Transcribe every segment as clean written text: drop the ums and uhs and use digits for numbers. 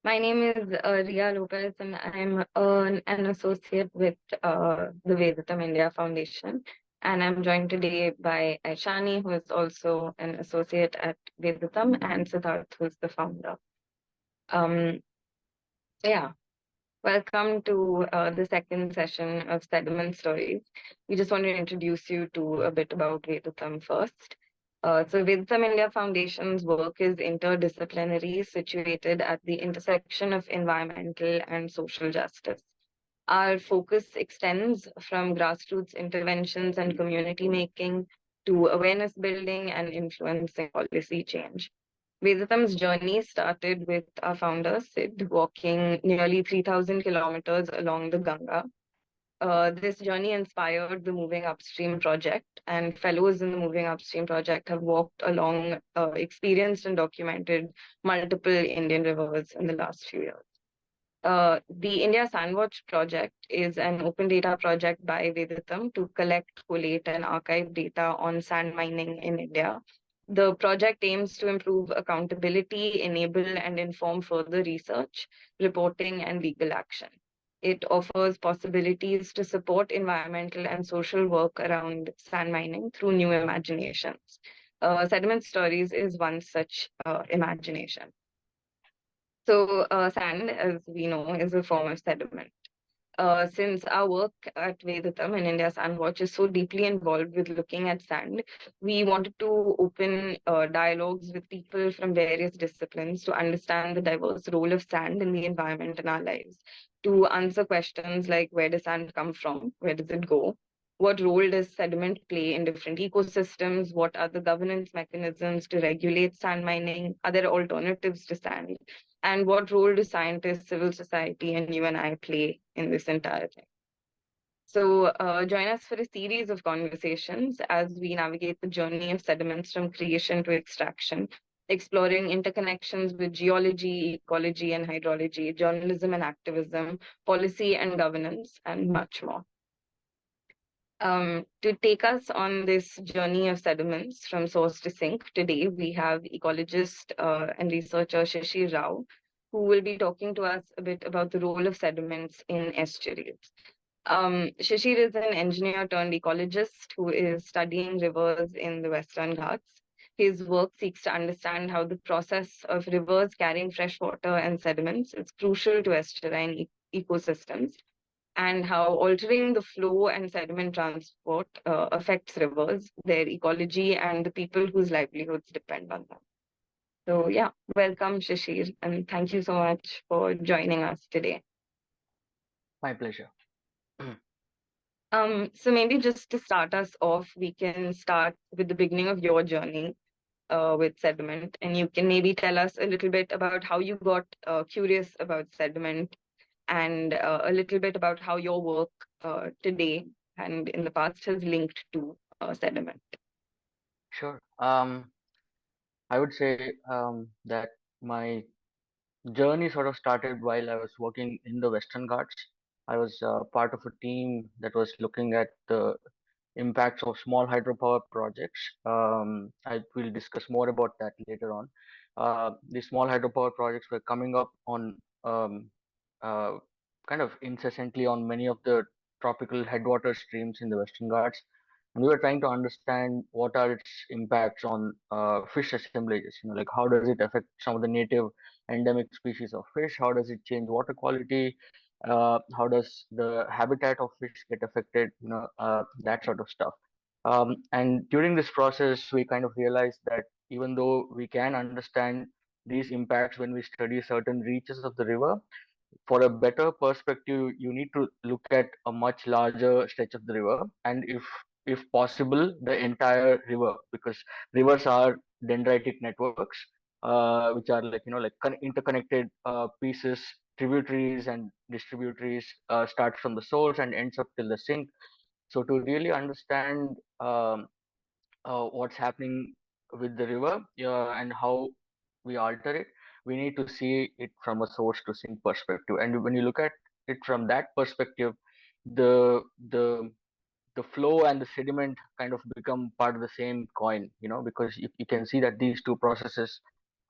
My name is Ria Lopez, and I'm an associate with the Veditum India Foundation. And I'm joined today by Aishani, who is also an associate at Veditum, and Siddharth, who's the founder. Um, yeah, welcome to the second session of Sediment Stories. We just want to introduce you to a bit about Veditam first. So, Veditam India Foundation's work is interdisciplinary, situated at the intersection of environmental and social justice. Our focus extends from grassroots interventions and community making to awareness building and influencing policy change. Vedatam's journey started with our founder, Sid, walking nearly 3,000 kilometers along the Ganga. This journey inspired the Moving Upstream project, and fellows in the Moving Upstream project have walked along, experienced and documented multiple Indian rivers in the last few years. The India Sandwatch project is an open data project by Veditum to collect, collate, and archive data on sand mining in India. The project aims to improve accountability, enable and inform further research, reporting, and legal action. It offers possibilities to support environmental and social work around sand mining through new imaginations. Sediment Stories is one such imagination. So, sand, as we know, is a form of sediment. Since our work at Vedatam and India Sandwatch is so deeply involved with looking at sand, we wanted to open dialogues with people from various disciplines to understand the diverse role of sand in the environment in our lives, to answer questions like where does sand come from, where does it go, what role does sediment play in different ecosystems, what are the governance mechanisms to regulate sand mining, are there alternatives to sand, and what role do scientists, civil society, and you and I play in this entire thing? So, join us for a series of conversations as we navigate the journey of sediments from creation to extraction, exploring interconnections with geology, ecology, and hydrology, journalism and activism, policy and governance, and much more. To take us on this journey of sediments from source to sink, today we have ecologist and researcher Shishir Rao, who will be talking to us a bit about the role of sediments in estuaries. Shishir is an engineer turned ecologist who is studying rivers in the Western Ghats. His work seeks to understand how the process of rivers carrying fresh water and sediments is crucial to estuarine ecosystems, and how altering the flow and sediment transport affects rivers, their ecology, and the people whose livelihoods depend on them. So, yeah, welcome, Shishir, and thank you so much for joining us today. My pleasure. So maybe just to start us off, we can start with the beginning of your journey with sediment, and you can maybe tell us a little bit about how you got curious about sediment, and a little bit about how your work today and in the past has linked to sediment. Sure. I would say that my journey sort of started while I was working in the Western Ghats. I was part of a team that was looking at the impacts of small hydropower projects. I will discuss more about that later on. The small hydropower projects were coming up on uh, kind of incessantly on many of the tropical headwater streams in the Western Ghats, and we were trying to understand what are its impacts on fish assemblages. Like how does it affect some of the native endemic species of fish? How does it change water quality? How does the habitat of fish get affected? That sort of stuff. And during this process, we kind of realized that even though we can understand these impacts when we study certain reaches of the river, for a better perspective, you need to look at a much larger stretch of the river, and if possible, the entire river, because rivers are dendritic networks, which are like interconnected pieces. Tributaries and distributaries start from the source and ends up till the sink. So to really understand what's happening with the river and how we alter it, we need to see it from a source to sink perspective. And when you look at it from that perspective, the the the flow and the sediment kind of become part of the same coin, because you can see that these two processes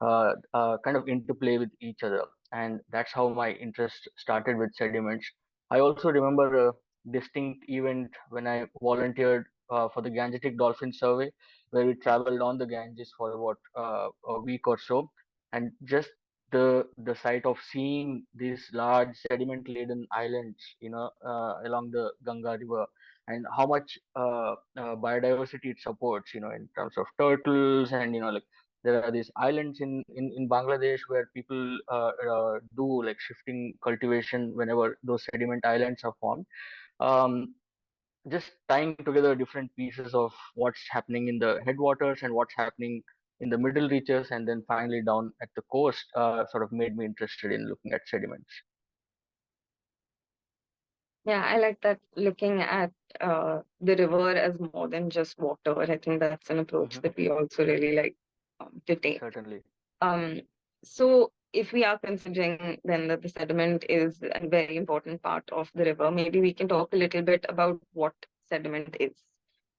kind of interplay with each other. and that's how my interest started with sediments. I also remember a distinct event when I volunteered for the Gangetic Dolphin Survey, where we traveled on the Ganges for about a week or so, and just the sight of seeing these large sediment laden islands, along the Ganga River, and how much biodiversity it supports, in terms of turtles, and like there are these islands in Bangladesh where people do like shifting cultivation whenever those sediment islands are formed. Um, just tying together different pieces of what's happening in the headwaters and what's happening in the middle reaches, and then finally down at the coast, sort of made me interested in looking at sediments. Yeah, I like that looking at the river as more than just water. I think that's an approach Hmm. that we also really like to take. Certainly. Um, so if we are considering then that the sediment is a very important part of the river, maybe we can talk a little bit about what sediment is.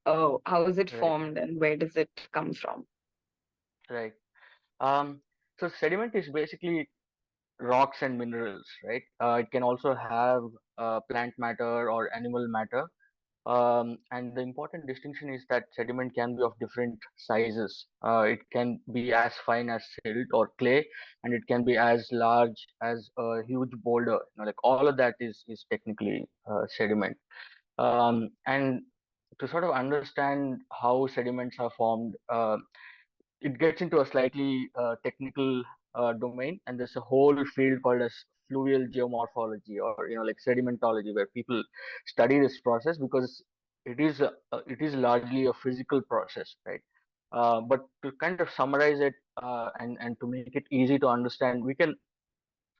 How is it Right. formed and where does it come from? Right. Um, so sediment is basically rocks and minerals, right? It can also have plant matter or animal matter. And the important distinction is that sediment can be of different sizes. It can be as fine as silt or clay, and it can be as large as a huge boulder. Like all of that is technically sediment. And to sort of understand how sediments are formed, it gets into a slightly technical domain, and there's a whole field called as fluvial geomorphology, or like sedimentology, where people study this process because it is largely a physical process, right? But to kind of summarize it, and to make it easy to understand, we can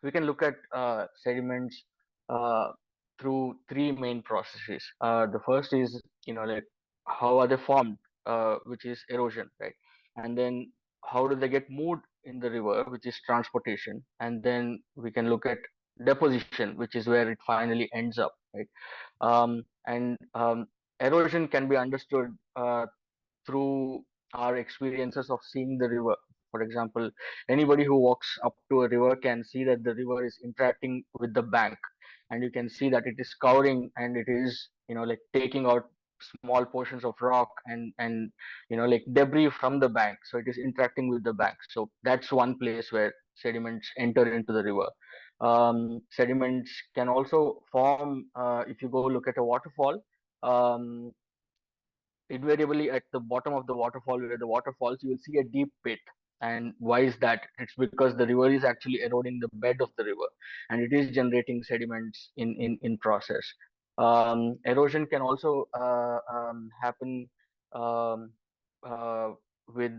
look at sediments uh, through three main processes. The first is, like how are they formed, which is erosion, right? And then how do they get moved in the river, which is transportation? And then we can look at deposition, which is where it finally ends up, right? And erosion can be understood through our experiences of seeing the river. For example, anybody who walks up to a river can see that the river is interacting with the bank, and you can see that it is covering, and it is, like taking out small portions of rock and like debris from the bank. So it is interacting with the bank. So that's one place where sediments enter into the river. Sediments can also form if you go look at a waterfall. Um, Invariably at the bottom of the waterfall, where the water falls, you will see a deep pit. And why is that? It's because the river is actually eroding the bed of the river, and it is generating sediments in process. Erosion can also happen um, uh, with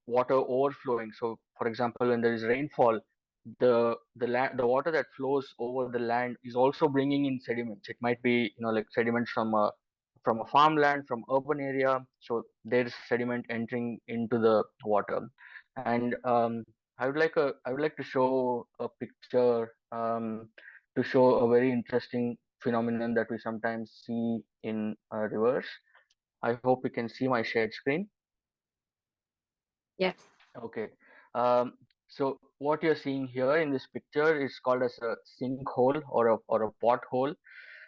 water overflowing. So for example, when there is rainfall, the water that flows over the land is also bringing in sediments. It might be, like sediments from a farmland, from urban area. So there is sediment entering into the water. And I would like to show a picture, to show a very interesting phenomenon that we sometimes see in rivers. I hope you can see my shared screen. Yes. Okay. Um, so what you're seeing here in this picture is called as a sinkhole, or a pothole.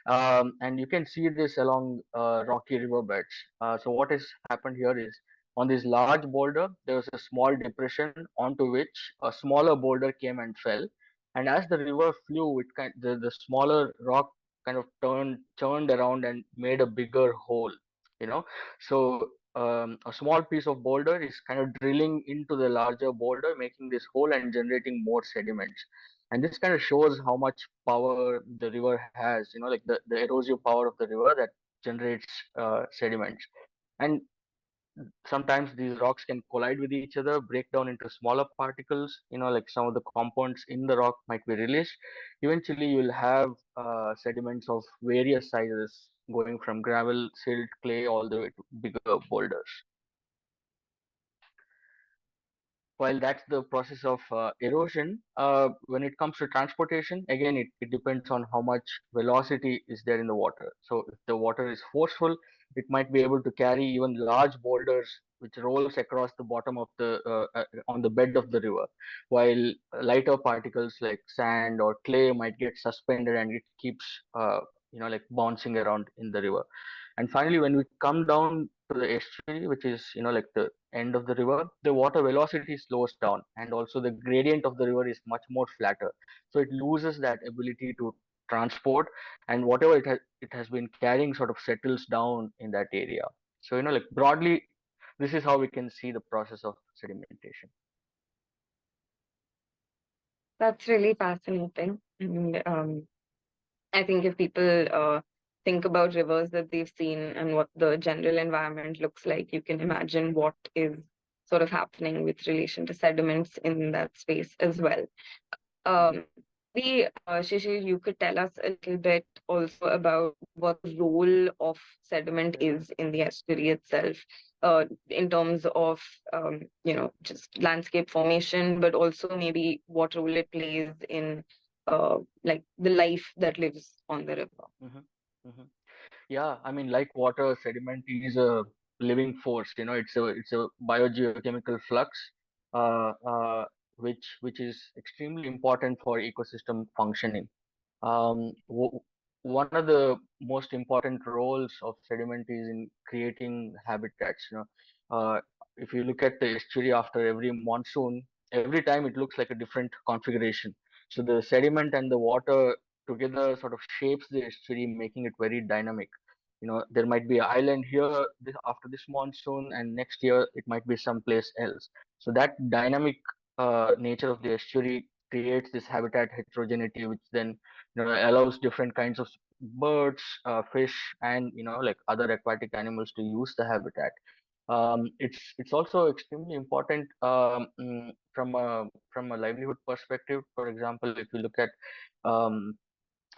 And you can see this along rocky riverbeds. So what has happened here is, on this large boulder, there was a small depression onto which a smaller boulder came and fell. And as the river flew, the smaller rock kind of turned around and made a bigger hole. You know, so a small piece of boulder is kind of drilling into the larger boulder, making this hole and generating more sediments. And this kind of shows how much power the river has, like the erosive power of the river that generates sediments. And sometimes these rocks can collide with each other, break down into smaller particles, like some of the compounds in the rock might be released. Eventually you'll have sediments of various sizes, going from gravel, silt, clay, all the way to bigger boulders. While that's the process of erosion, when it comes to transportation, again, it depends on how much velocity is there in the water. So if the water is forceful, it might be able to carry even large boulders which rolls across the bottom of the on the bed of the river, while lighter particles like sand or clay might get suspended and it keeps like bouncing around in the river. And finally, when we come down to the estuary, which is like the end of the river, the water velocity slows down, and also the gradient of the river is much more flatter. So it loses that ability to transport, and whatever it has been carrying sort of settles down in that area. So like broadly, this is how we can see the process of sedimentation. That's really fascinating. And I think if people think about rivers that they've seen and what the general environment looks like, you can imagine what is sort of happening with relation to sediments in that space as well. Hmm. Um, maybe, Shishir, you could tell us a little bit also about what the role of sediment is in the estuary itself, in terms of, just landscape formation, but also maybe what role it plays in, like the life that lives on the river. Hmm. Hmm. Yeah, I mean, like water, sediment is a living force. It's a biogeochemical flux, uh, uh, which is extremely important for ecosystem functioning. One of the most important roles of sediment is in creating habitats. If you look at the estuary after every monsoon, every time it looks like a different configuration. So the sediment and the water together sort of shapes the estuary, making it very dynamic. There might be an island here after this monsoon, and next year it might be someplace else. So that dynamic nature of the estuary creates this habitat heterogeneity, which then allows different kinds of birds, fish, and like other aquatic animals to use the habitat. It's also extremely important from a livelihood perspective. For example, if you look at um,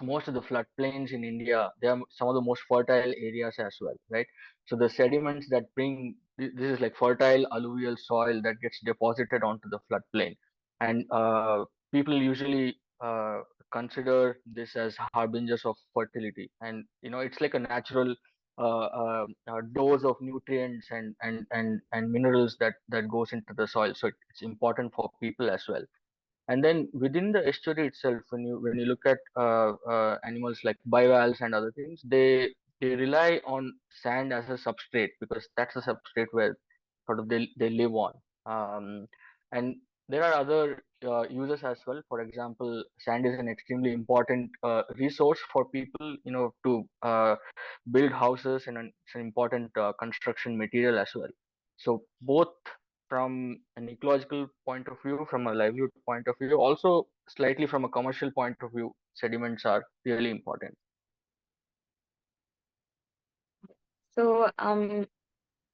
most of the floodplains in India, they are some of the most fertile areas as well, right? So the sediments that this is like fertile alluvial soil that gets deposited onto the floodplain, and people usually consider this as harbingers of fertility, and it's like a natural dose of nutrients and minerals that goes into the soil. So it's important for people as well. And then within the estuary itself, when you look at animals like bivalves and other things, they rely on sand as a substrate because that's the substrate where sort of they live on. And there are other uses as well. For example, sand is an extremely important resource for people, to build houses, and it's an important construction material as well. So both from an ecological point of view, from a livelihood point of view, also slightly from a commercial point of view, sediments are really important. So,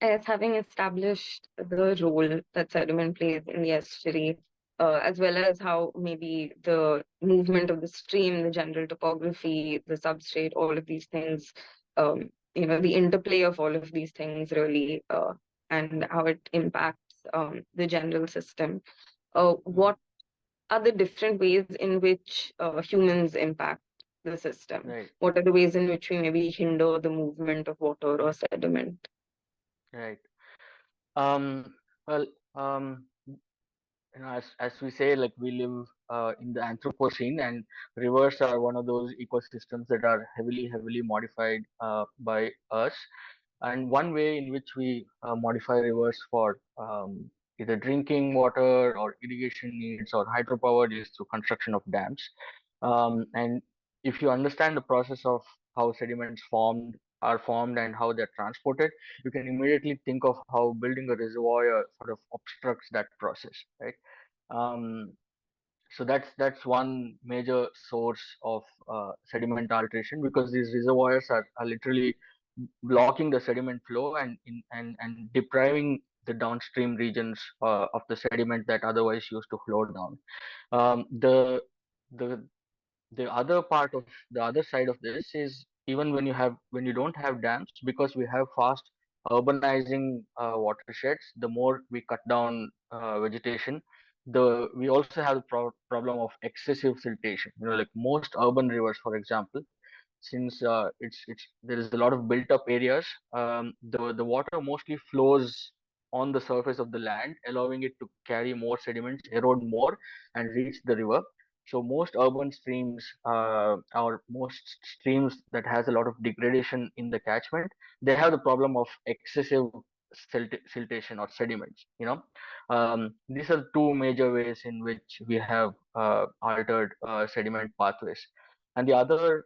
as having established the role that sediment plays in the estuary, as well as how maybe the movement of the stream, the general topography, the substrate, all of these things, the interplay of all of these things really, and how it impacts the general system. Hmm. What are the different ways in which humans impact the system? Right, What are the ways in which we maybe hinder the movement of water or sediment? right. Well, um, as we say, like we live in the Anthropocene, and rivers are one of those ecosystems that are heavily modified by us. And one way in which we modify rivers for either drinking water or irrigation needs or hydropower is through construction of dams. And if you understand the process of how sediments are formed and how they're transported, you can immediately think of how building a reservoir sort of obstructs that process, right? Um, so that's one major source of sediment alteration, because these reservoirs are literally blocking the sediment flow and depriving the downstream regions of the sediment that otherwise used to flow down. Um, the the the other part of the other side of this is, even when you don't have dams, because we have fast urbanizing watersheds, the more we cut down vegetation, the we also have the problem of excessive siltation. Like most urban rivers, for example, since it's there is a lot of built up areas. The water mostly flows on the surface of the land, allowing it to carry more sediments, erode more, and reach the river. So most urban streams, or most streams that has a lot of degradation in the catchment, they have the problem of excessive siltation or sediments. These are two major ways in which we have altered sediment pathways. And the other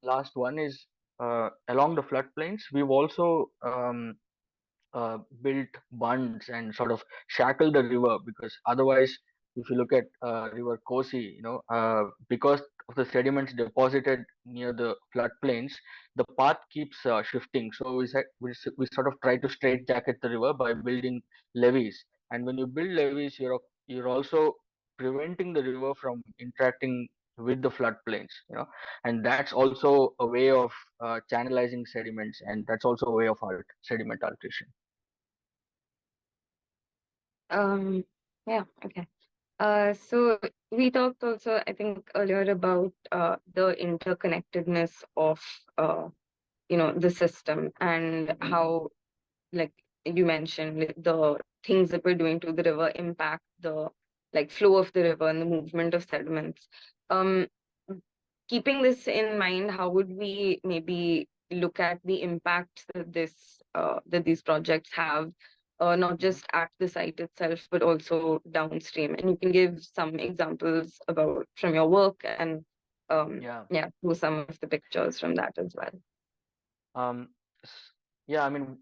last one is along the floodplains. We've also built bunds and sort of shackle the river, because otherwise, if you look at river Kosi, because of the sediments deposited near the floodplains, the path keeps shifting. So we sort of try to straitjacket the river by building levees. And when you build levees, you're also preventing the river from interacting with the floodplains, and that's also a way of channelizing sediments, and that's also a way of sediment alteration. Um, yeah, okay. So we talked also, I think, earlier about the interconnectedness of the system and how, like you mentioned, like, the things that we're doing to the river impact the flow of the river and the movement of sediments. Um, Keeping this in mind, how would we maybe look at the impact that these projects have, not Mhm. just at the site itself, but also downstream? And you can give some examples about from your work and Yeah. yeah, do some of the pictures from that as well. Um, yeah, I mean,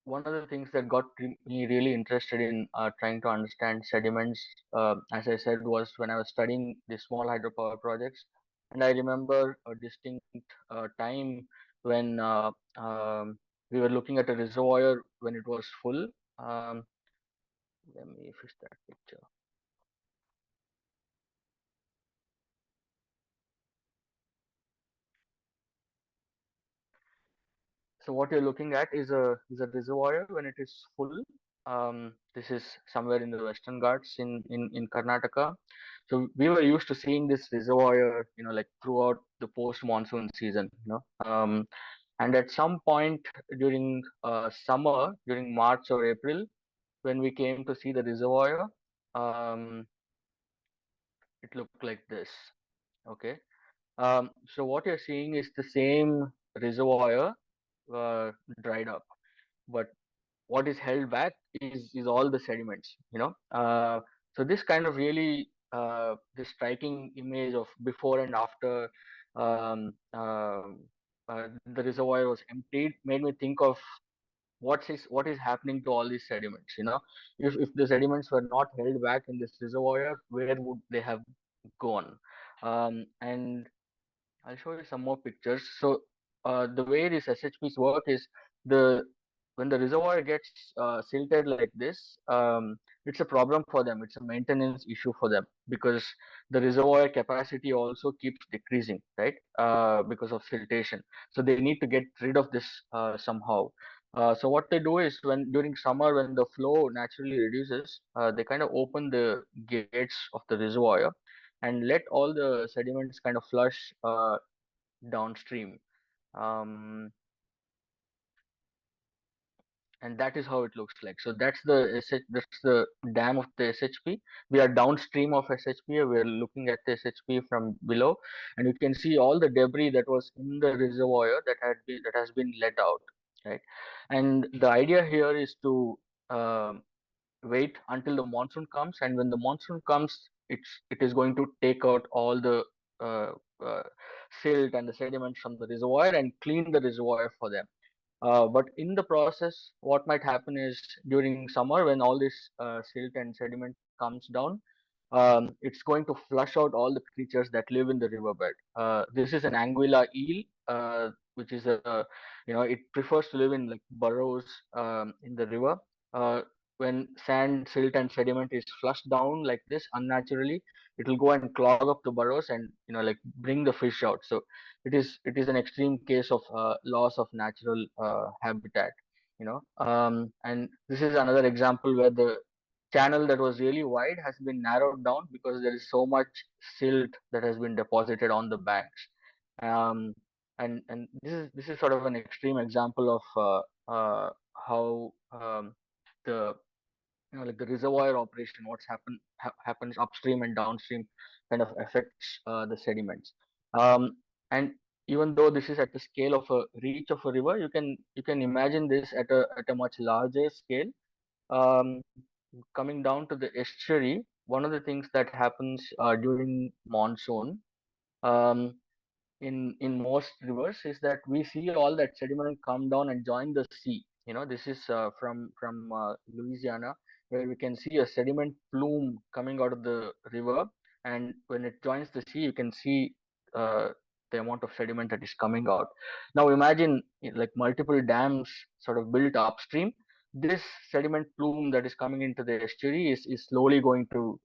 one of the things that got me really interested in trying to understand sediments, as I said, was when I was studying the small hydropower projects. And I remember a distinct time when we were looking at a reservoir when it was full. Um, Let me fix that picture. So what you're looking at is a reservoir when it is full. This is somewhere in the Western Ghats in Karnataka. So we were used to seeing this reservoir, like throughout the post-monsoon season. And at some point during summer, during March or April, when we came to see the reservoir, um, it looked like this. Okay. So what you're seeing is the same reservoir uh, dried up, but what is held back is all the sediments. So this kind of really this striking image of before and after um, uh, the reservoir was emptied made me think of what is happening to all these sediments. If the sediments were not held back in this reservoir, where would they have gone? And I'll show you some more pictures. So the way these SHPs work is the when the reservoir gets silted like this, it's a problem for them. It's a maintenance issue for them, because the reservoir capacity also keeps decreasing, right? Because of siltation. So they need to get rid of this somehow. So what they do is when during summer when the flow naturally reduces, they kind of open the gates of the reservoir and let all the sediments kind of flush downstream. Um, and that is how it looks like. So that's the dam of the SHP. We are downstream of SHP. We are looking at the SHP from below, and you can see all the debris that was in the reservoir that has been let out, right? And the idea here is to um wait until the monsoon comes, and when the monsoon comes, it is going to take out all the uh, uh, silt and the sediments from the reservoir and clean the reservoir for them. But in the process, what might happen is during summer when all this silt and sediment comes down, it's going to flush out all the creatures that live in the riverbed. This is an anguilla eel, which is it prefers to live in like burrows in the river. Uh, when sand, silt, and sediment is flushed down like this unnaturally, it will go and clog up the burrows and like bring the fish out. So it is an extreme case of loss of natural habitat. And this is another example where the channel that was really wide has been narrowed down because there is so much silt that has been deposited on the banks. um, And this is sort of an extreme example of how the like the reservoir operation, what's happens upstream and downstream, kind of affects the sediments. And even though this is at the scale of a reach of a river, you can imagine this at a much larger scale. um, Coming down to the estuary, one of the things that happens during monsoon, um, in most rivers, is that we see all that sediment come down and join the sea. This is from Louisiana, where we can see a sediment plume coming out of the river, and when it joins the sea, you can see uh, the amount of sediment that is coming out. Now imagine like multiple dams sort of built upstream. This sediment plume that is coming into the estuary is slowly going to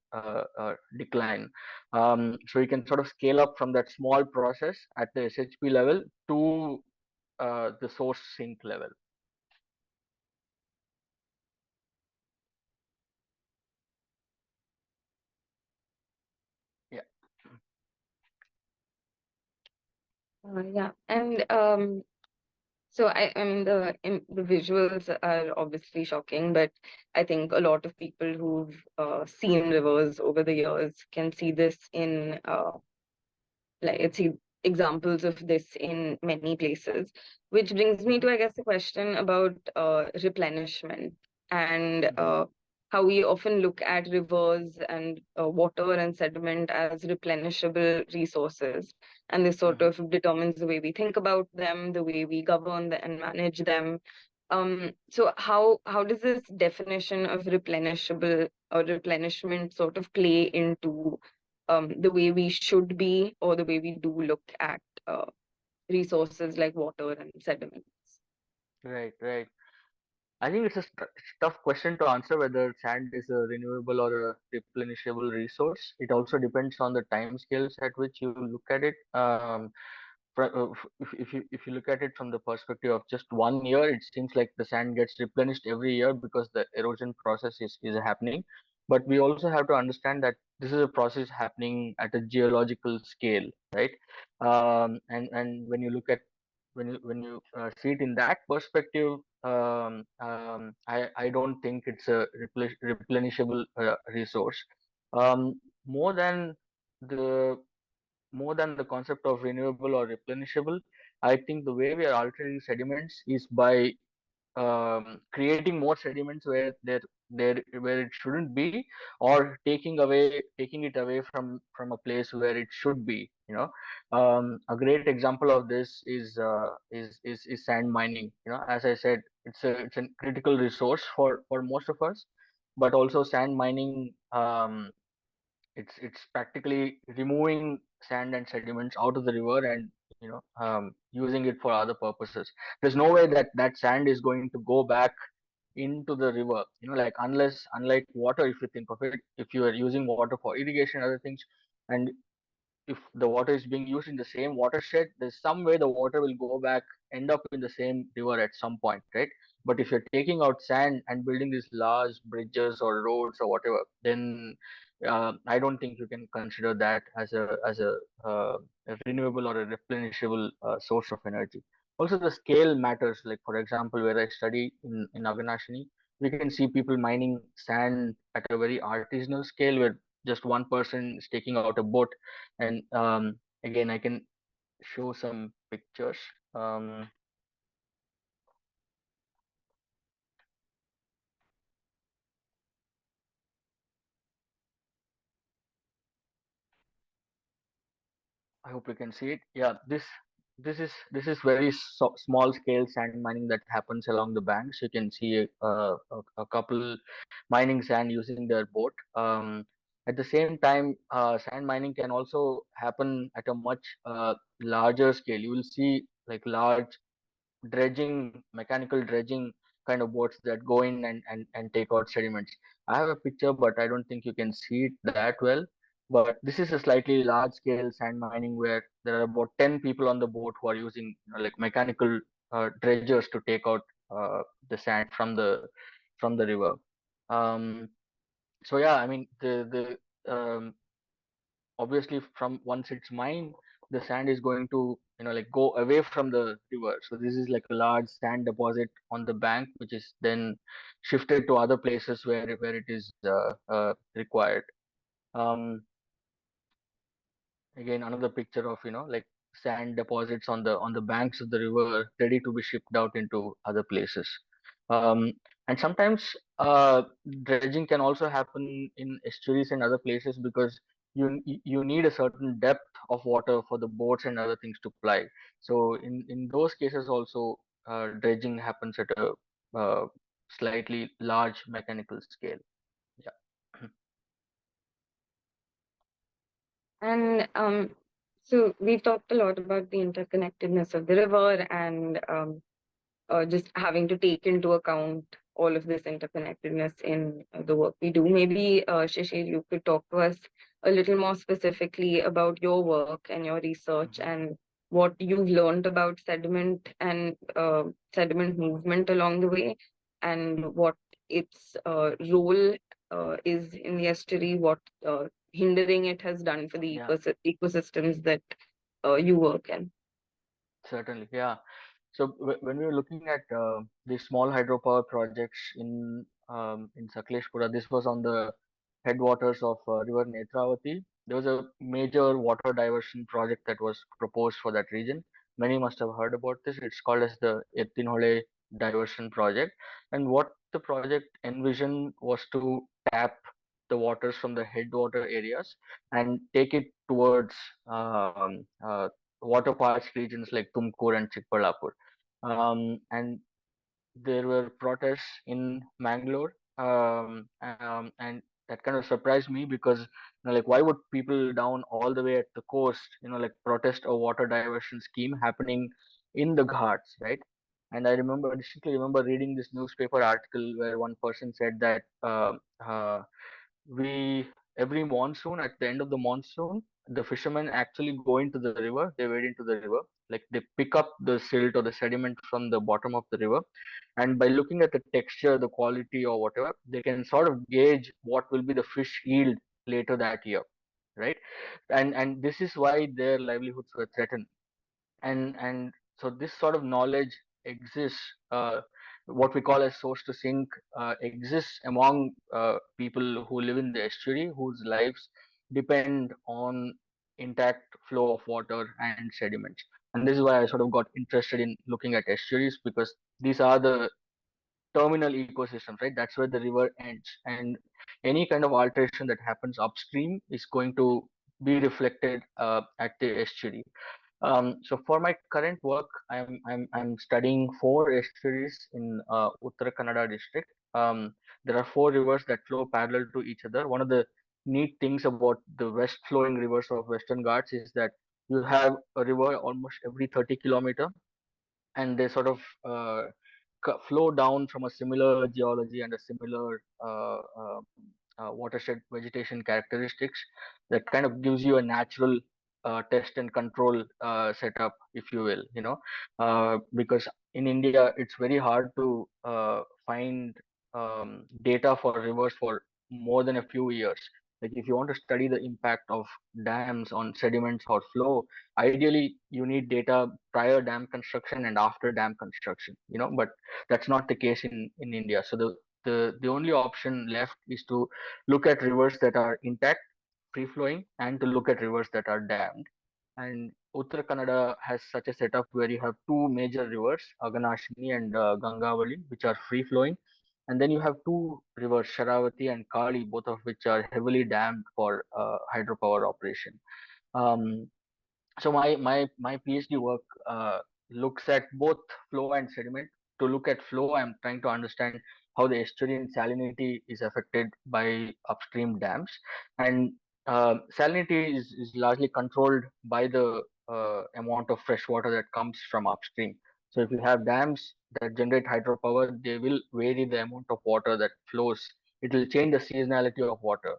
decline. So you can sort of scale up from that small process at the SHP level to the source sink level. Yeah. Yeah, and so I mean the visuals are obviously shocking, but I think a lot of people who've seen rivers over the years can see this in like see examples of this in many places, which brings me to, I guess, a question about replenishment and Hmm. how we often look at rivers and water and sediment as replenishable resources, and this sort Hmm. of determines the way we think about them, the way we govern and manage them. So how does this definition of replenishable or replenishment sort of play into the way we should be or the way we do look at resources like water and sediments? Right, right. I think it's a tough question to answer whether sand is a renewable or a replenishable resource. It also depends on the time scales at which you look at it. If you look at it from the perspective of just 1 year, it seems like the sand gets replenished every year because the erosion process is happening. But we also have to understand that this is a process happening at a geological scale, right? And when you see it in that perspective, I don't think it's a replenishable resource. More than the more than the concept of renewable or replenishable, I think the way we are altering sediments is by creating more sediments where it shouldn't be, or taking it away from a place where it should be. A great example of this is sand mining. As I said, it's a critical resource for most of us, but also sand mining. It's practically removing sand and sediments out of the river and using it for other purposes. There's no way that that sand is going to go back into the river, like, unlike water. If you think of it, if you are using water for irrigation and other things, and if the water is being used in the same watershed, there's some way the water will go back, end up in the same river at some point, right? But if you're taking out sand and building these large bridges or roads or whatever, then I don't think you can consider that as a renewable or a replenishable source of energy. Also, the scale matters. Like, for example, where I study in Aganashini, we can see people mining sand at a very artisanal scale, where just one person is taking out a boat. And again, I can show some pictures. um, I hope you can see it. Yeah, this is very small scale sand mining that happens along the banks. You can see a couple mining sand using their boat. At the same time, sand mining can also happen at a much larger scale. You will see like large mechanical dredging kind of boats that go in and take out sediments. I have a picture, but I don't think you can see it that well. But this is a slightly large scale sand mining where there are about 10 people on the boat who are using like mechanical dredgers to take out the sand from the river. Um, so yeah, I mean, the obviously, from once it's mined, the sand is going to, like, go away from the river. So this is like a large sand deposit on the bank, which is then shifted to other places where it is required. Um, Again, another picture of, like, sand deposits on the banks of the river, ready to be shipped out into other places. um, and sometimes dredging can also happen in estuaries and other places, because you need a certain depth of water for the boats and other things to ply. So in those cases also, dredging happens at a uh, slightly large mechanical scale. Yeah. And so we've talked a lot about the interconnectedness of the river and just having to take into account all of this interconnectedness in the work we do. Maybe, Shishir, you could talk to us a little more specifically about your work and your research Mhm. and what you've learned about sediment and sediment movement along the way, and what its role is in the estuary, what hindering it has done for the Yeah, ecosystems that you work in. certainly. Yeah. So when we were looking at these small hydropower projects in Sakleshpura, this was on the headwaters of River Netravati. There was a major water diversion project that was proposed for that region. Many must have heard about this. It's called as the Ettinhole Diversion Project. And what the project envisioned was to tap the waters from the headwater areas and take it towards water parched regions like Tumkur and Chikballapur. And there were protests in Mangalore, and that kind of surprised me, because like, why would people down all the way at the coast, like, protest a water diversion scheme happening in the ghats, right? And I distinctly remember reading this newspaper article where one person said that we every monsoon, at the end of the monsoon, the fishermen actually go into the river. They wade into the river, like, they pick up the silt or the sediment from the bottom of the river, and by looking at the texture, the quality, or whatever, they can sort of gauge what will be the fish yield later that year, right? And this is why their livelihoods were threatened. And so this sort of knowledge exists, what we call as source to sink, exists among people who live in the estuary, whose lives depend on intact flow of water and sediments. And this is why I sort of got interested in looking at estuaries, because these are the terminal ecosystems, right? That's where the river ends, and any kind of alteration that happens upstream is going to be reflected at the estuary. So for my current work, I'm studying four estuaries in Uttara Kannada district. There are four rivers that flow parallel to each other. One of the neat things about the west flowing rivers of Western Ghats is that you have a river almost every 30 kilometer, and they sort of flow down from a similar geology and a similar watershed vegetation characteristics that kind of gives you a natural test and control setup, if you will, because in India it's very hard to find data for rivers for more than a few years. Like, if you want to study the impact of dams on sediments or flow, ideally you need data prior dam construction and after dam construction, but that's not the case in India. So the only option left is to look at rivers that are intact, free flowing, and to look at rivers that are dammed. And Uttara Kannada has such a setup where you have two major rivers, Aganashini and Gangavali, which are free flowing, and then you have two rivers, Sharavati and Kali, both of which are heavily dammed for hydropower operation. um, so my PhD work looks at both flow and sediment. To look at flow, I'm trying to understand how the estuarine salinity is affected by upstream dams, and salinity is largely controlled by the amount of fresh water that comes from upstream. So if you have dams that generate hydropower, they will vary the amount of water that flows. It will change the seasonality of water.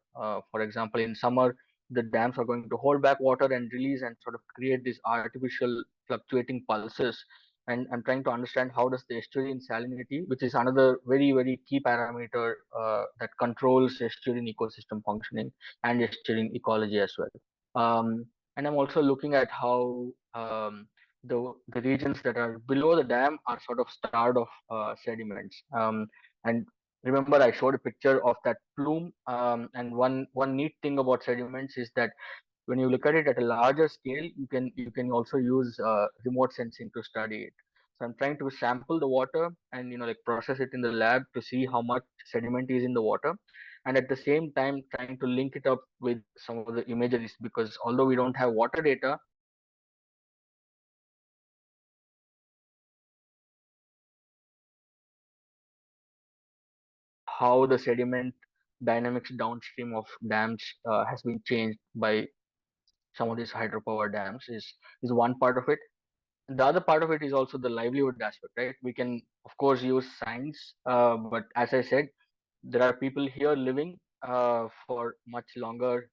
For example, in summer, the dams are going to hold back water and release and sort of create these artificial fluctuating pulses. And I'm trying to understand how does the estuarine salinity, which is another very key parameter that controls estuarine ecosystem functioning and estuarine ecology as well. and I'm also looking at how the regions that are below the dam are sort of starved of sediments. And remember, I showed a picture of that plume. And one neat thing about sediments is that when you look at it at a larger scale, you can also use remote sensing to study it. So I'm trying to sample the water and like process it in the lab to see how much sediment is in the water, and at the same time trying to link it up with some of the imageries, because although we don't have water data, how the sediment dynamics downstream of dams has been changed by some of these hydropower dams is one part of it. The other part of it is also the livelihood aspect, right? We can of course use science, but as I said, there are people here living for much longer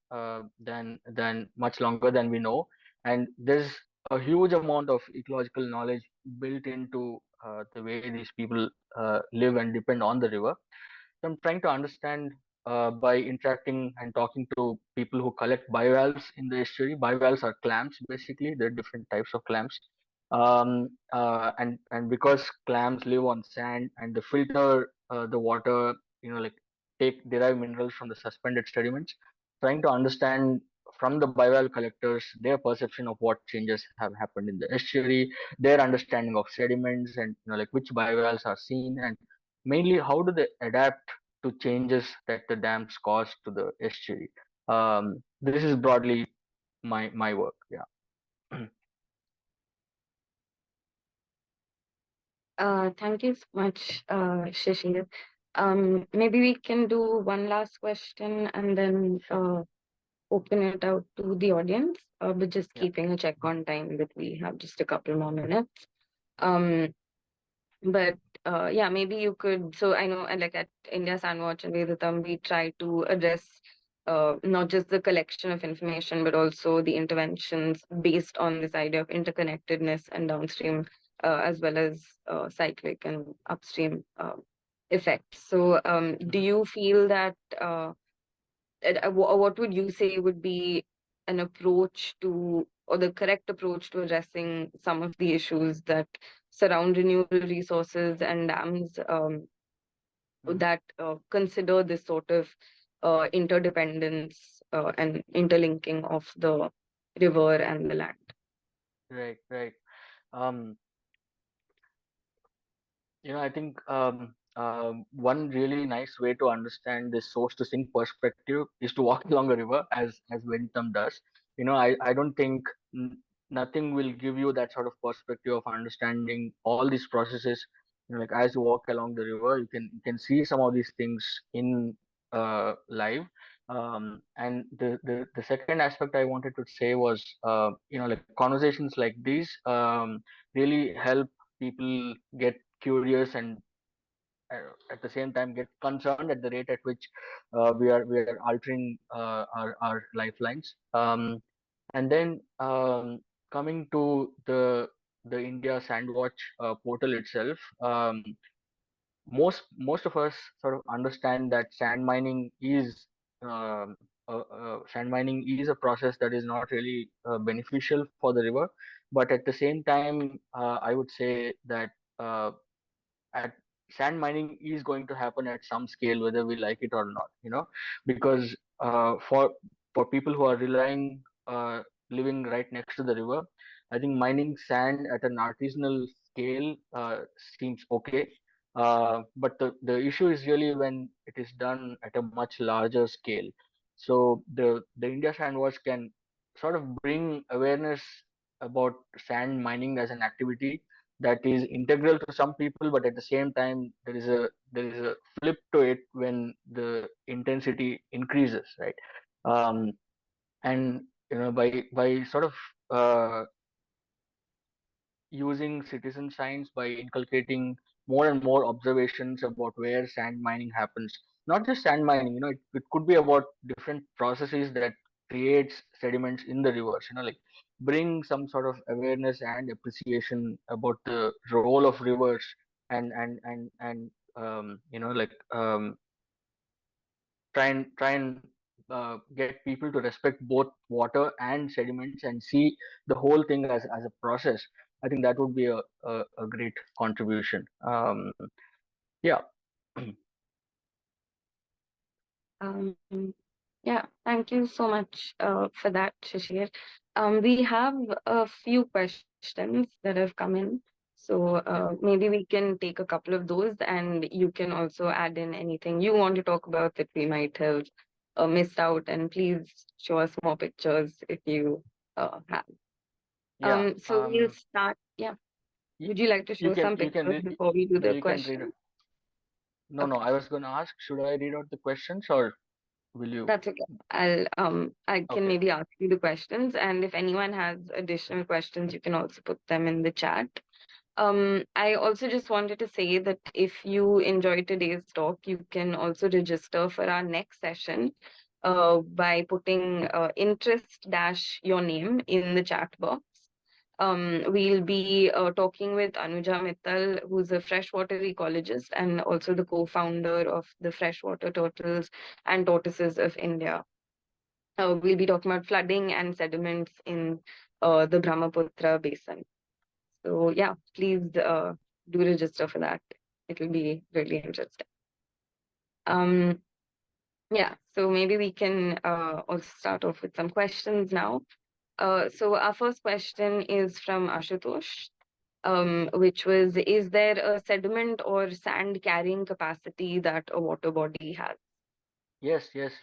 than we know, and there's a huge amount of ecological knowledge built into the way these people live and depend on the river. So I'm trying to understand by interacting and talking to people who collect bivalves in the estuary. Bivalves are clams, basically. There are different types of clams. And because clams live on sand and they filter the water, like take derive minerals from the suspended sediments, trying to understand from the bivalve collectors their perception of what changes have happened in the estuary, their understanding of sediments, and like which bivalves are seen, and mainly how do they adapt to changes that the dams cause to the estuary. This is broadly my work. Yeah. Thank you so much, Shishir. Maybe we can do one last question and then Sure. open it out to the audience, but just Yeah. keeping a check on time that we have just a couple more minutes. Um, But yeah, maybe you could. So I know, like at India Sandwatch and Vedatam, we try to address not just the collection of information, but also the interventions based on this idea of interconnectedness and downstream, as well as cyclic and upstream effects. So, do Mhm. you feel that? What would you say would be an approach to, or the correct approach to addressing some of the issues that surround renewable resources and dams Mhm. that consider this sort of interdependence and interlinking of the river and the land? Right, right. Um, I think one really nice way to understand this source to sink perspective is to walk along a river, as Veditum does. I don't think nothing will give you that sort of perspective of understanding all these processes. Like as you walk along the river, you can see some of these things in live. And the second aspect I wanted to say was, like conversations like these really help people get curious and at the same time get concerned at the rate at which we are altering our lifelines. And then coming to the India Sandwatch portal itself, most of us sort of understand that sand mining is a process that is not really beneficial for the river, but at the same time, I would say that uh, at sand mining is going to happen at some scale whether we like it or not, because for people who are relying living right next to the river, I think mining sand at an artisanal scale seems okay. But the issue is really when it is done at a much larger scale. So the India Sandwatch can sort of bring awareness about sand mining as an activity that is integral to some people, but at the same time there is a flip to it when the intensity increases, right? um, and by sort of using citizen science, by inculcating more and more observations about where sand mining happens. Not just sand mining, it could be about different processes that creates sediments in the rivers, like bring some sort of awareness and appreciation about the role of rivers, and like try and get people to respect both water and sediments and see the whole thing as a process. I think that would be a great contribution. Yeah. Um, yeah, thank you so much for that, Shishir. We have a few questions that have come in. So Yeah. maybe we can take a couple of those, and you can also add in anything you want to talk about that we might have missed out. And please show us more pictures if you have. Yeah. So we'll start. Yeah. Y- Would you like to you show can some you can pictures re- before we do yeah, the you can read it. question? No, Okay. I was going to ask, should I read out the questions or will you? That's okay. I can Okay. maybe ask you the questions, and if anyone has additional questions, you can also put them in the chat. I also just wanted to say that if you enjoyed today's talk, you can also register for our next session by putting interest dash your name in the chat box. We'll be talking with Anuja Mittal, who's a freshwater ecologist and also the co-founder of the Freshwater Turtles and Tortoises of India. We'll be talking about flooding and sediments in the Brahmaputra basin. So yeah, please do register for that. It'll be really interesting. Um, yeah, so maybe we can also start off with some questions now. So our first question is from Ashutosh, which was, is there a sediment or sand carrying capacity that a water body has? Yes, yes.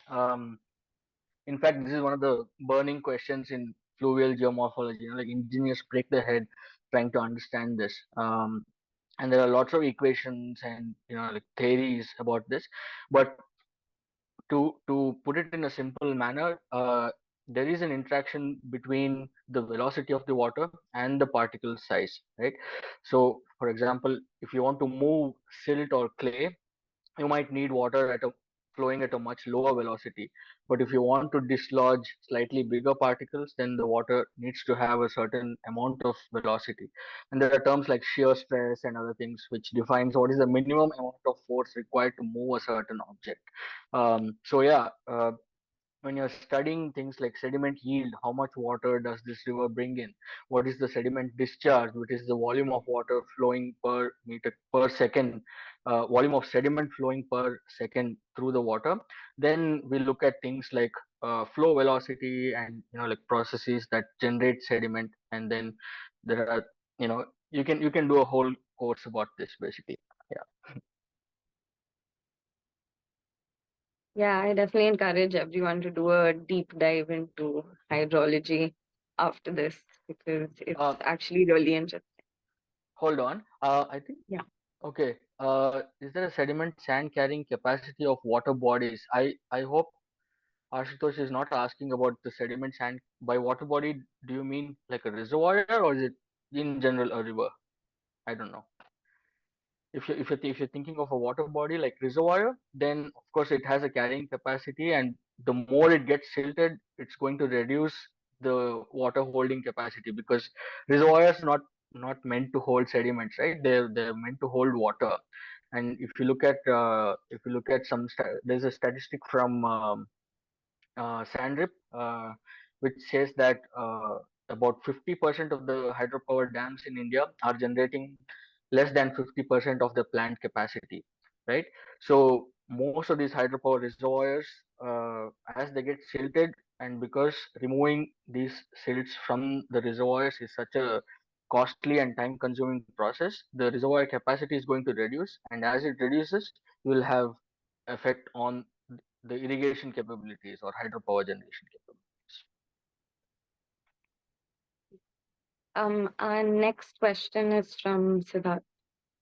In fact, this is one of the burning questions in fluvial geomorphology. Like engineers break their head trying to understand this. And there are lots of equations and like theories about this. But to put it in a simple manner, there is an interaction between the velocity of the water and the particle size, right? So, for example, if you want to move silt or clay, you might need water flowing at a much lower velocity. But if you want to dislodge slightly bigger particles, then the water needs to have a certain amount of velocity. And there are terms like shear stress and other things which defines what is the minimum amount of force required to move a certain object. So yeah, when you're studying things like sediment yield, how much water does this river bring in? What is the sediment discharge, which is the volume of water flowing per meter per second, volume of sediment flowing per second through the water? Then we look at things like flow velocity and like processes that generate sediment, and then there are you can do a whole course about this basically. Yeah. Yeah, I definitely encourage everyone to do a deep dive into hydrology after this because it's Uh, actually really interesting. Hold on. I think Yeah. okay. Is there a sediment sand carrying capacity of water bodies? I hope Ashutosh is not asking about the sediment sand. By water body, do you mean like a reservoir or is it in general a river? I don't know. If you're thinking of a water body like reservoir, then of course it has a carrying capacity, and the more it gets silted, it's going to reduce the water holding capacity because reservoirs not meant to hold sediments, right? They're meant to hold water. And if you look at there's a statistic from Sandrip, which says that about 50% of the hydropower dams in India are generating less than 50% of the plant capacity, right? So most of these hydropower reservoirs, as they get silted, and because removing these silts from the reservoirs is such a costly and time-consuming process, the reservoir capacity is going to reduce, and as it reduces, you will have effect on the irrigation capabilities or hydropower generation capabilities. Our next question is from Siddharth,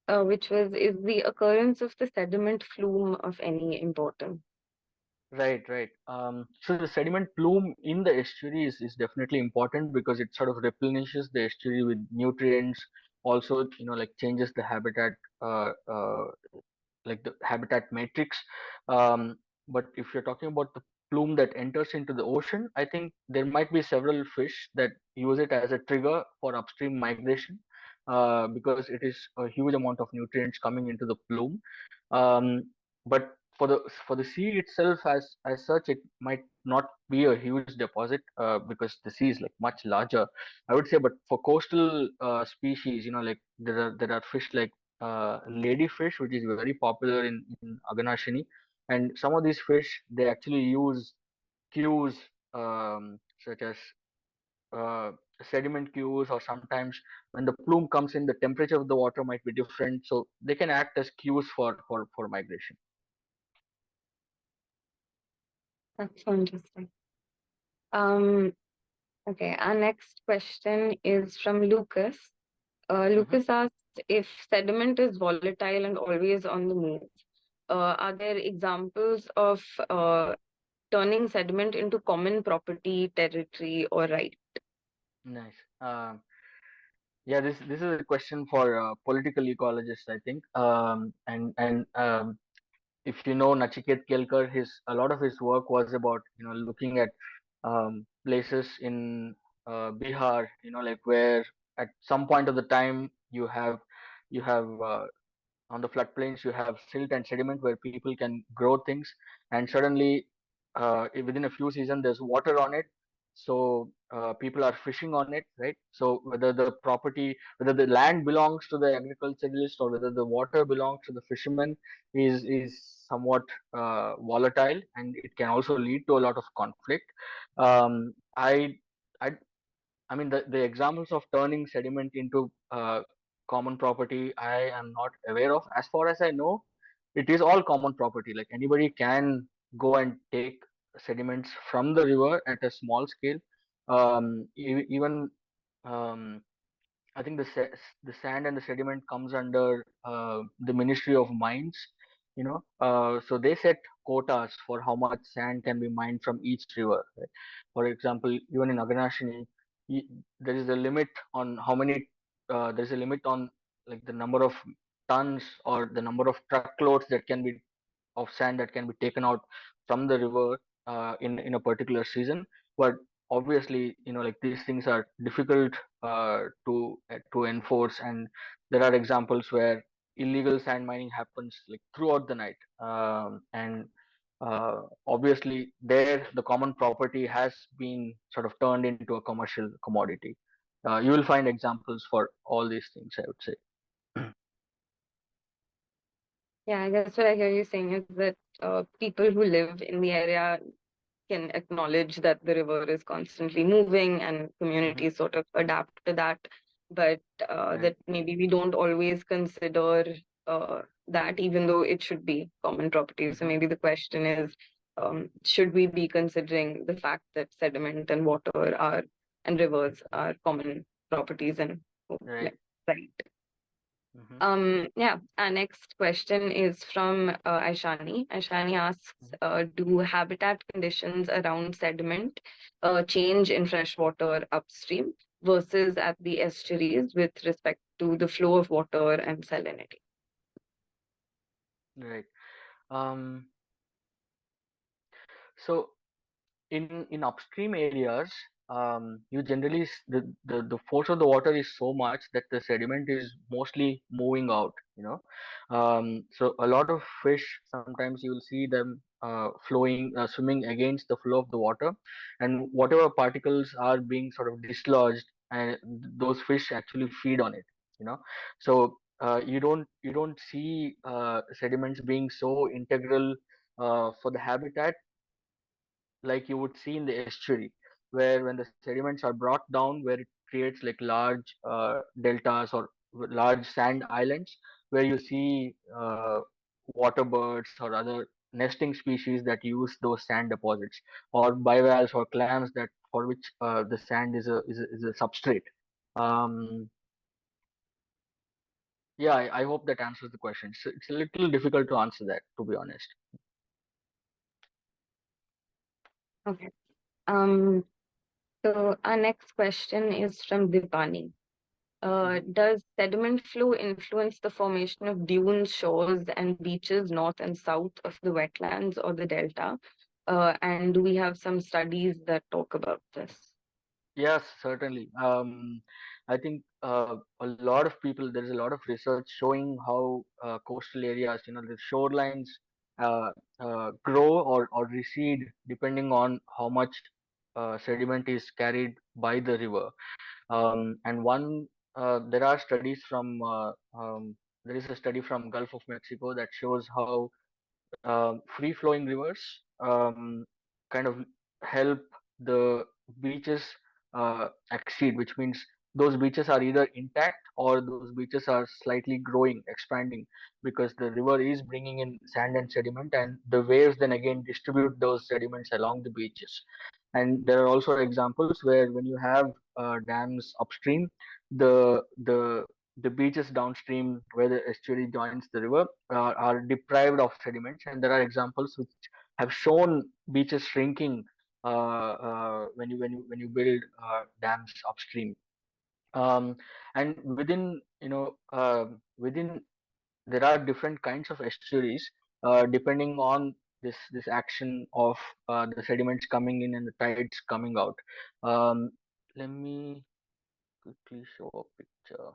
which was, is the occurrence of the sediment flume of any importance? Right, right. So the sediment plume in the estuary is definitely important because it sort of replenishes the estuary with nutrients. Also, like changes the habitat, like the habitat matrix. Um, but if you're talking about the plume that enters into the ocean, I think there might be several fish that use it as a trigger for upstream migration, because it is a huge amount of nutrients coming into the plume. Um, but for the sea itself as such, it might not be a huge deposit because the sea is like much larger, I would say. But for coastal species, like there are fish like ladyfish, which is very popular in Aganashini, and some of these fish they actually use cues, such as uh, sediment cues, or sometimes when the plume comes in, the temperature of the water might be different, so they can act as cues for migration. That's so interesting. Um, okay, our next question is from Lucas. Hmm. Lucas asked if sediment is volatile and always on the move. Are there examples of turning sediment into common property, territory, or right? Nice. Yeah, this is a question for political ecologists, I think. And if you know Nachiket Kelkar, his a lot of his work was about looking at places in Bihar, like where at some point of the time you have on the floodplains you have silt and sediment where people can grow things, and suddenly within a few seasons there's water on it, so people are fishing on it, right? So whether the land belongs to the agriculturalist or whether the water belongs to the fisherman is somewhat volatile, and it can also lead to a lot of conflict. um, I I I mean, the examples of turning sediment into common property, I am not aware of. As far as I know, it is all common property. Like anybody can go and take sediments from the river at a small scale. Even um, I think the sand and the sediment comes under the Ministry of Mines. So they set quotas for how much sand can be mined from each river. Right? For example, even in Aganashini, there is a limit on how many. There is a limit on like the number of tons or the number of truckloads that can be of sand that can be taken out from the river in a particular season. But obviously, like these things are difficult to enforce, and there are examples where illegal sand mining happens like throughout the night, and obviously there the common property has been sort of turned into a commercial commodity. You will find examples for all these things, I would say. Yeah, I guess what I hear you saying is that people who live in the area can acknowledge that the river is constantly moving and Hmm. communities sort of adapt to that, but Right. that maybe we don't always consider that, even though it should be common property. So Hmm. maybe the question is, should we be considering the fact that sediment and water are and rivers are common properties and Right. like, right? Hmm. Yeah, our next question is from Aishani. Aishani asks, do habitat conditions around sediment change in freshwater upstream versus at the estuaries with respect to the flow of water and salinity? Right. Um, so in upstream areas, you generally the force of the water is so much that the sediment is mostly moving out. So a lot of fish, sometimes you will see them flowing swimming against the flow of the water, and whatever particles are being sort of dislodged, and those fish actually feed on it. So you don't see sediments being so integral for the habitat like you would see in the estuary, where when the sediments are brought down, where it creates like large deltas or large sand islands, where you see water birds or other nesting species that use those sand deposits, or bivalves or clams that for which the sand is a substrate. Um, yeah, I hope that answers the question. It's a little difficult to answer that, to be honest. Okay. Um, so our next question is from Dipani. Hmm. Does sediment flow influence the formation of dunes, shores, and beaches north and south of the wetlands or the delta? And do we have some studies that talk about this? Yes, certainly. I think a lot of people, there is a lot of research showing how coastal areas, the shorelines uh, grow or recede depending on how much sediment is carried by the river. And one there are studies from there is a study from Gulf of Mexico that shows how free flowing rivers kind of help the beaches exceed, which means those beaches are either intact or those beaches are slightly growing, expanding, because the river is bringing in sand and sediment, and the waves then again distribute those sediments along the beaches. And there are also examples where when you have dams upstream, the the beaches downstream where the estuary joins the river are deprived of sediments, and there are examples which have shown beaches shrinking when you build dams upstream. Um, and within within there are different kinds of estuaries depending on this action of the sediments coming in and the tides coming out. Um, Let me quickly show a picture.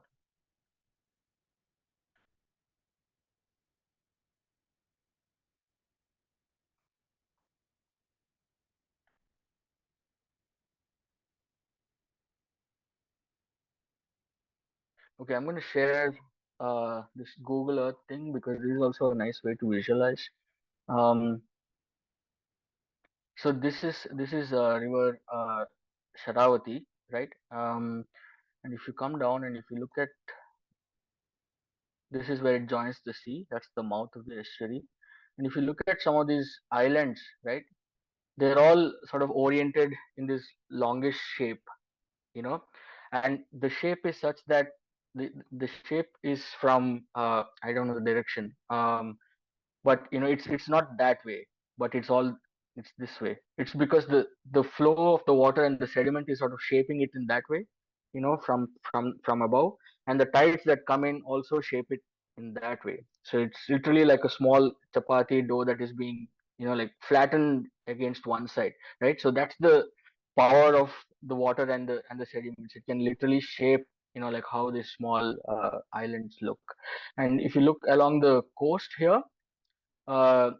Okay, I'm going to share this Google Earth thing because this is also a nice way to visualize. Um, so this is river Sharavati, right? And if you come down and if you look at, this is where it joins the sea. That's the mouth of the estuary. And if you look at some of these islands, right, they're all sort of oriented in this longish shape, you know, and the shape is such that the shape is from I don't know the direction. But it's not that way, but it's this way. It's because the flow of the water and the sediment is sort of shaping it in that way, from above, and the tides that come in also shape it in that way. So it's literally like a small chapati dough that is being like flattened against one side, right? So that's the power of the water and the sediments. It can literally shape like how these small islands look. And if you look along the coast here, uh,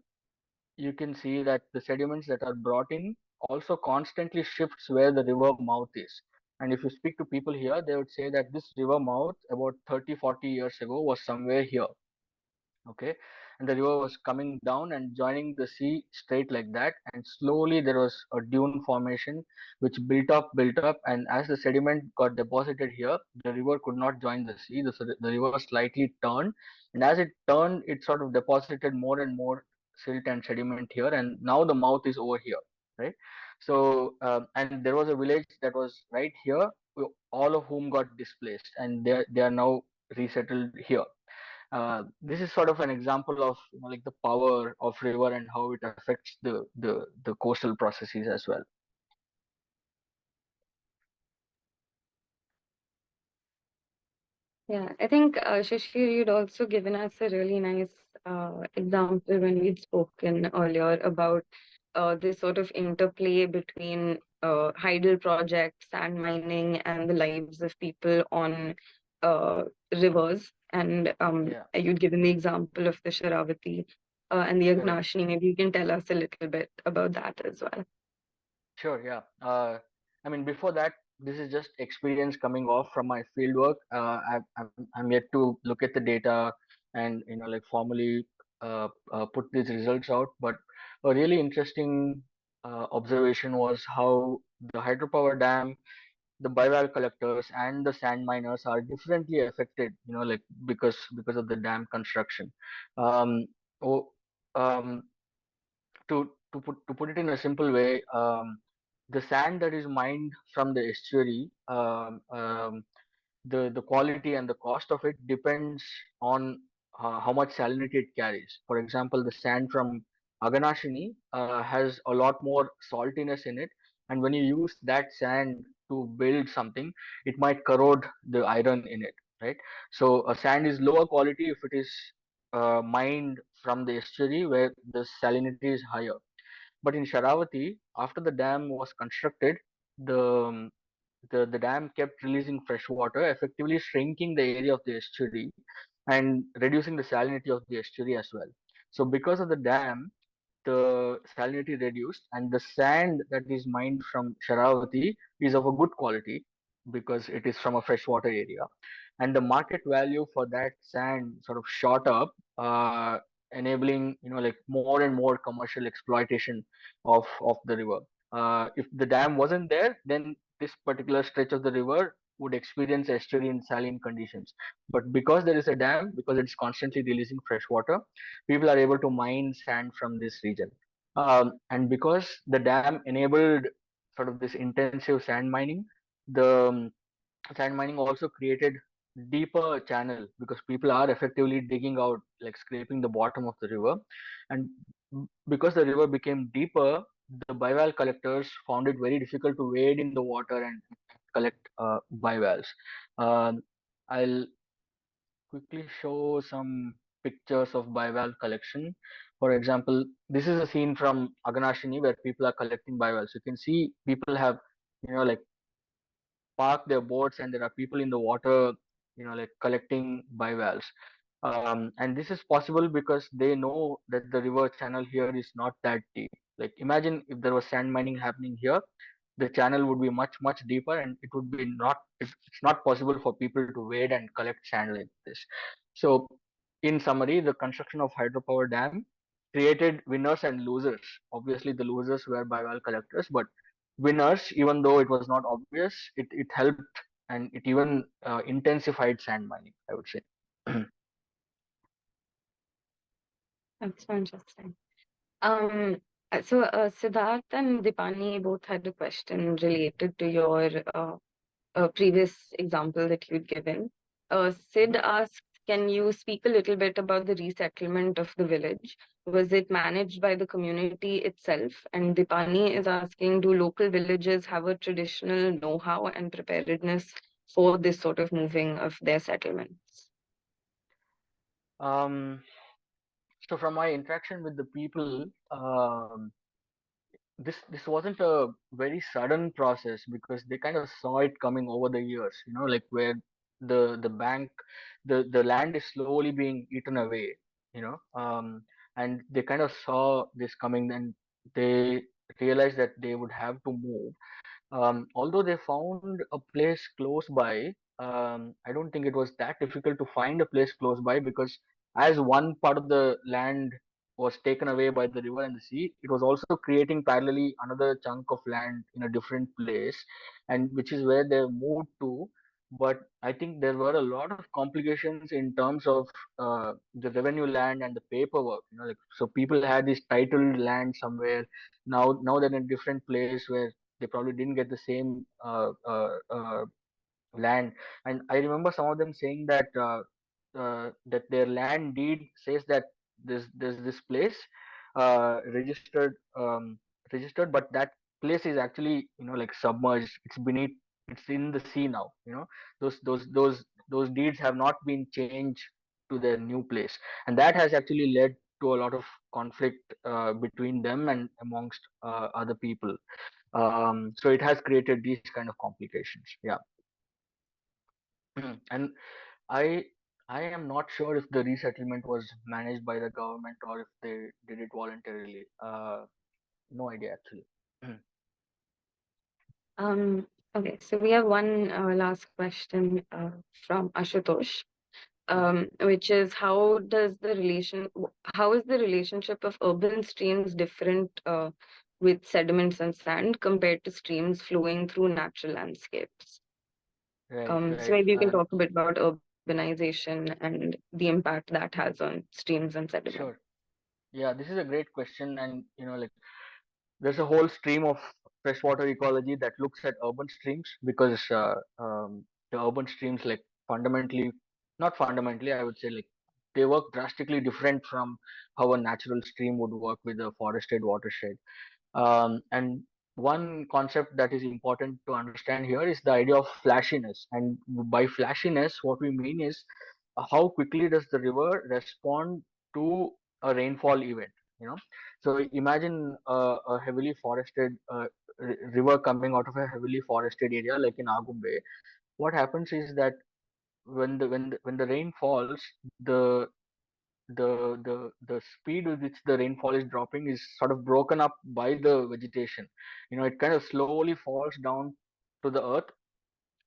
you can see that the sediments that are brought in also constantly shifts where the river mouth is. And if you speak to people here, they would say that this river mouth about 30, 40 years ago was somewhere here. Okay, and the river was coming down and joining the sea straight like that, and slowly there was a dune formation which built up, and as the sediment got deposited here, the river could not join the sea. The river slightly turned, and as it turned, it sort of deposited more and more silt and sediment here, and now the mouth is over here, right? So and there was a village that was right here, all of whom got displaced, and they are now resettled here. This is sort of an example of like the power of river and how it affects the coastal processes as well. Yeah, I think Shishir, you'd also given us a really nice example when we'd spoken earlier about this sort of interplay between hydel projects, sand mining, and the lives of people on uh, rivers. And Yeah, you'd given the example of the Sharavati and the correct. Agnashni. Maybe you can tell us a little bit about that as well. Sure, yeah. I mean, before that, this is just experience coming off from my field work. I'm yet to look at the data and like formally put these results out. But a really interesting observation was how the hydropower dam, the bivalve collectors, and the sand miners are differently affected. Like because of the dam construction. Um, oh, um, to put it in a simple way, the sand that is mined from the estuary, the quality and the cost of it depends on how much salinity it carries. For example, the sand from Aganashini has a lot more saltiness in it, and when you use that sand to build something, it might corrode the iron in it, right? So a sand is lower quality if it is mined from the estuary where the salinity is higher. But in Sharavati, after the dam was constructed, the the dam kept releasing fresh water, effectively shrinking the area of the estuary and reducing the salinity of the estuary as well. So because of the dam, the salinity reduced, and the sand that is mined from Sharavati is of a good quality because it is from a freshwater area, and the market value for that sand sort of shot up, enabling like more and more commercial exploitation of the river. If the dam wasn't there, then this particular stretch of the river would experience estuary and saline conditions. But because there is a dam, because it's constantly releasing fresh water, people are able to mine sand from this region. And because the dam enabled sort of this intensive sand mining, the sand mining also created deeper channel because people are effectively digging out, like scraping the bottom of the river. And because the river became deeper, the bivalve collectors found it very difficult to wade in the water and collect bivalves. um, I'll quickly show some pictures of bivalve collection. For example, this is a scene from Aganashini where people are collecting bivalves. You can see people have, like park their boats, and there are people in the water, like collecting bivalves. And this is possible because they know that the river channel here is not that deep. Like imagine if there was sand mining happening here, the channel would be much much deeper, and it would be not it's not possible for people to wade and collect sand like this. So in summary, the construction of hydropower dam created winners and losers. Obviously the losers were bivalve collectors, but winners, even though it was not obvious, it helped, and it even intensified sand mining, I would say. That's so interesting. Um, Siddharth and Dipani both had a question related to your previous example that you'd given. Sid Mhm. asked, can you speak a little bit about the resettlement of the village? Was it managed by the community itself? And Dipani is asking, do local villages have a traditional know-how and preparedness for this sort of moving of their settlements? um, so from my interaction with the people, this wasn't a very sudden process because they kind of saw it coming over the years, like where the bank the land is slowly being eaten away, and they kind of saw this coming, and they realized that they would have to move. Although they found a place close by, I don't think it was that difficult to find a place close by because as one part of the land was taken away by the river and the sea, it was also creating parallelly another chunk of land in a different place, and which is where they moved to. But I think there were a lot of complications in terms of the revenue land and the paperwork. Like so, people had this titled land somewhere. Now they're in a different place where they probably didn't get the same land. And I remember some of them saying that that their land deed says that there's this place registered, but that place is actually like submerged. It's beneath. It's in the sea now. Those deeds have not been changed to their new place, and that has actually led to a lot of conflict between them and amongst other people. So it has created these kind of complications. Yeah. And I I am not sure if the resettlement was managed by the government or if they did it voluntarily. No idea actually. Um, okay, so we have one last question from Ashutosh, which is how is the relationship of urban streams different with sediments and sand compared to streams flowing through natural landscapes? Right, So right. maybe you can talk a bit about urbanization and the impact that has on streams and sediments. Sure. Yeah, this is a great question, and like there's a whole stream of freshwater ecology that looks at urban streams because the urban streams, like fundamentally, not fundamentally, I would say, like they work drastically different from how a natural stream would work with a forested watershed. And one concept that is important to understand here is the idea of flashiness. And by flashiness, what we mean is how quickly does the river respond to a rainfall event. You know, so imagine a heavily forested river coming out of a heavily forested area like in Agumbe. What happens is that when the rain falls, the the speed with which the rainfall is dropping is sort of broken up by the vegetation. It kind of slowly falls down to the earth,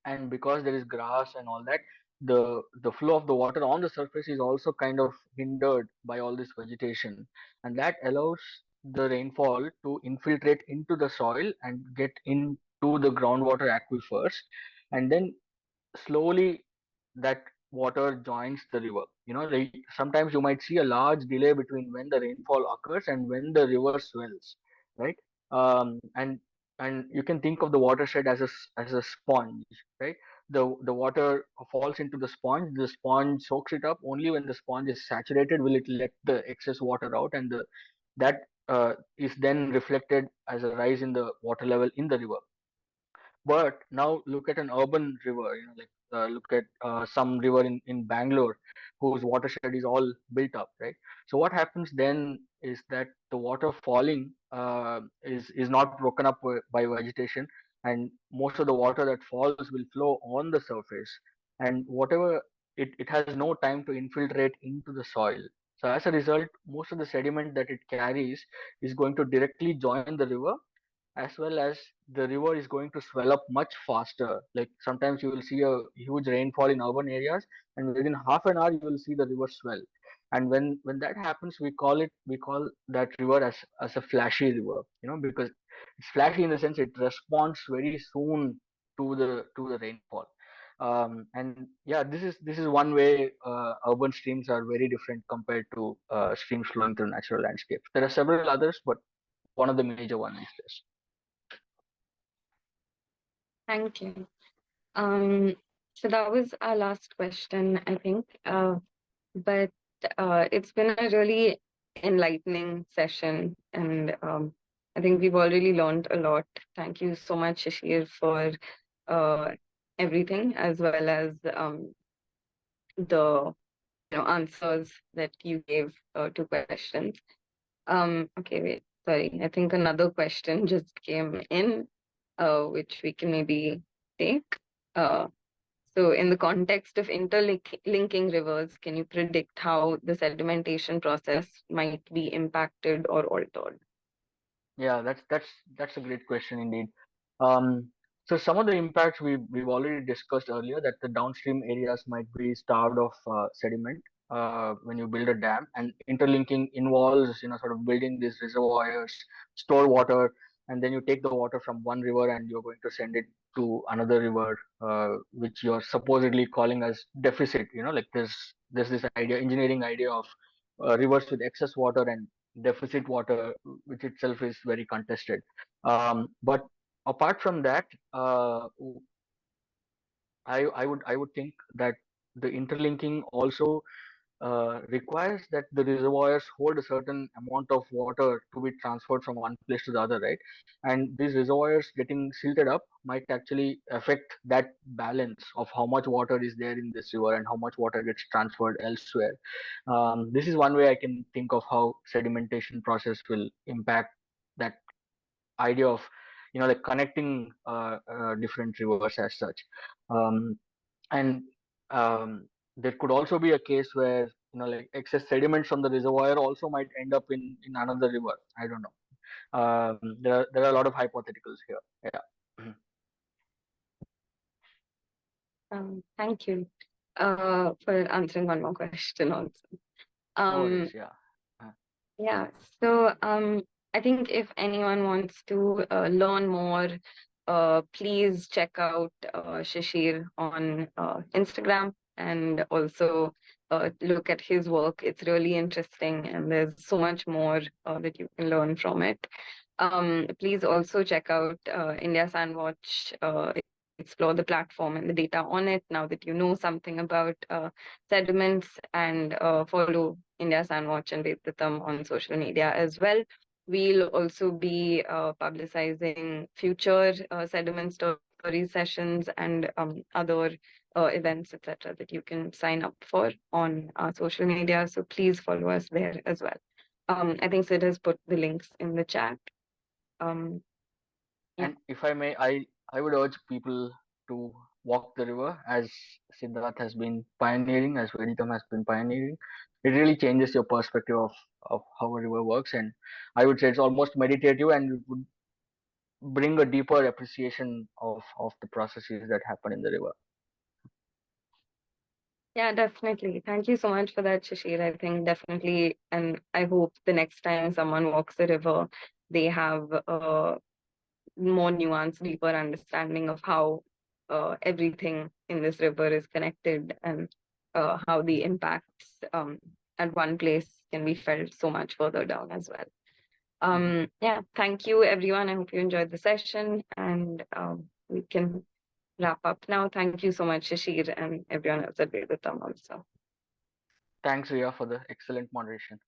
and because there is grass and all that, the flow of the water on the surface is also kind of hindered by all this vegetation, and that allows the rainfall to infiltrate into the soil and get into the groundwater aquifers, and then slowly that water joins the river. Like sometimes you might see a large delay between when the rainfall occurs and when the river swells, right? And you can think of the watershed as as a sponge, right? The water falls into the sponge soaks it up. Only when the sponge is saturated will it let the excess water out, and the that is then reflected as a rise in the water level in the river. But now look at an urban river, like look at some river in Bangalore, whose watershed is all built up, right? So what happens then is that the water falling is not broken up by vegetation, and most of the water that falls will flow on the surface, and whatever it has no time to infiltrate into the soil. So as a result, most of the sediment that it carries is going to directly join the river, as well as the river is going to swell up much faster. Like sometimes you will see a huge rainfall in urban areas, and within half an hour you will see the river swell. And when that happens, we call that river as a flashy river, because it's flashy in the sense it responds very soon to the rainfall. And yeah, this is one way urban streams are very different compared to streams flowing through natural landscapes. There are several others, but one of the major ones is this. Thank you. Um, so that was our last question, I think. But it's been a really enlightening session, and I think we've already learned a lot. Thank you so much, Shishir, for uh, everything, as well as the answers that you gave to questions. Okay, wait, sorry. I think another question just came in, which we can maybe take. Uh, so, in the context of interlinking rivers, can you predict how the sedimentation process might be impacted or altered? Yeah, that's a great question indeed. Um, so some of the impacts we've already discussed earlier, that the downstream areas might be starved of sediment when you build a dam, and interlinking involves sort of building these reservoirs, store water, and then you take the water from one river and you're going to send it to another river, which you're supposedly calling as deficit. Like there's this engineering idea of rivers with excess water and deficit water, which itself is very contested. But apart from that, I would think that the interlinking also requires that the reservoirs hold a certain amount of water to be transferred from one place to the other, right? And these reservoirs getting silted up might actually affect that balance of how much water is there in this river and how much water gets transferred elsewhere. This is one way I can think of how sedimentation process will impact that idea of like connecting different rivers as such. Um, and um, there could also be a case where like excess sediments from the reservoir also might end up in another river. I don't know. There are a lot of hypotheticals here. Yeah. Mhm. Thank you for answering one more question also. No Um, worries. Yeah. Uh, Yeah, so I think if anyone wants to learn more, please check out Shishir on Instagram, and also look at his work. It's really interesting, and there's so much more that you can learn from it. Please also check out India Sandwatch, explore the platform and the data on it now that you know something about sediments, and follow India Sandwatch and Veditum on social media as well. We'll also be publicizing future sediment story sessions and other events, etc., that you can sign up for on our social media. So please follow us there as well. I think Sid has put the links in the chat. Um, yeah. and if I may, I would urge people to walk the river as Siddharth has been pioneering, as Veditum has been pioneering. It really changes your perspective of how a river works, and I would say it's almost meditative, and it would bring a deeper appreciation of the processes that happen in the river. Yeah, definitely. Thank you so much for that, Shishir. I think definitely, and I hope the next time someone walks the river, they have a more nuanced, deeper understanding of how everything in this river is connected, and how the impacts at one place can be felt so much further down as well. Mhm. Yeah, thank you, everyone. I hope you enjoyed the session, and we can wrap up now. Thank you so much, Shishir, and everyone else at Vedatam also. Thanks, Ria, for the excellent moderation.